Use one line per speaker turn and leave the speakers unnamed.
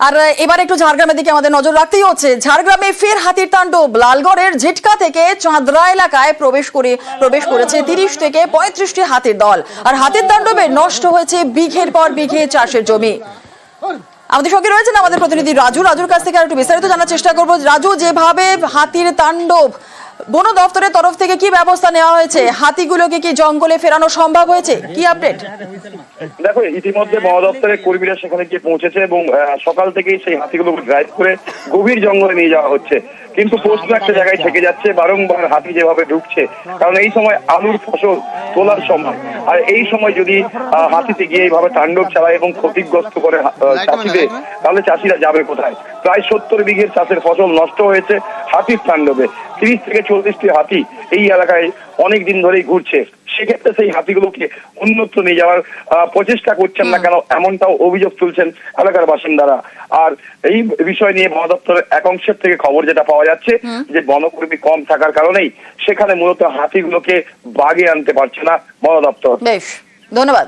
আর এবার একটু ঝাড়গ্রামের দিকে আমাদের নজর রাখতেই হচ্ছে। ঝাড়গ্রামে ফের হাতির তাণ্ডব। লালগড়ের ঝিটকা থেকে চাঁদরা এলাকায় প্রবেশ করেছে 30 থেকে 35টি হাতির দল। আর হাতির তাণ্ডবে নষ্ট হয়েছে বিঘের পর বিঘে চাষের জমি। আমাদের সঙ্গে রয়েছেন আমাদের প্রতিনিধি রাজুর কাছ থেকে আর একটু বিস্তারিত জানার চেষ্টা করবো। রাজু, যেভাবে হাতির তাণ্ডব, বন দপ্তরের তরফ থেকে কি ব্যবস্থা নেওয়া হয়েছে? হাতিগুলোকে কি জঙ্গলে ফেরানো সম্ভব হয়েছে? কি আপডেট?
দেখো, ইতিমধ্যে বন দপ্তরের কর্মীরা সেখানে গিয়ে পৌঁছেছে এবং সকাল থেকেই সেই হাতিগুলোকে ড্রাইভ করে গভীর জঙ্গলে নিয়ে যাওয়া হচ্ছে। কিন্তু প্রশ্ন একটা জায়গায় থেকে যাচ্ছে, বারংবার হাতি যেভাবে ঢুকছে, কারণ এই সময় আলুর ফসল তোলার সময়, আর এই সময় যদি হাতিতে গিয়ে এইভাবে তাণ্ডব চালায় এবং ক্ষতিগ্রস্ত করে চাষিদের, তাহলে চাষিরা যাবে কোথায়? প্রায় 70 বিঘের চাষের ফসল নষ্ট হয়েছে হাতির তাণ্ডবে। 30 থেকে 40টি হাতি এই এলাকায় অনেক দিন ধরেই ঘুরছে। সেক্ষেত্রে সেই হাতিগুলোকে অন্যত্র নিয়ে যাওয়ার প্রচেষ্টা করছেন না কেন, এমনটাও অভিযোগ তুলছেন এলাকার বাসিন্দারা। আর এই বিষয় নিয়ে বন দপ্তরের একাংশের থেকে খবর যেটা পাওয়া যাচ্ছে, যে বনকর্মী কম থাকার কারণেই সেখানে মূলত হাতিগুলোকে বাগে আনতে পারছে না বন দপ্তর।
বেশ, ধন্যবাদ।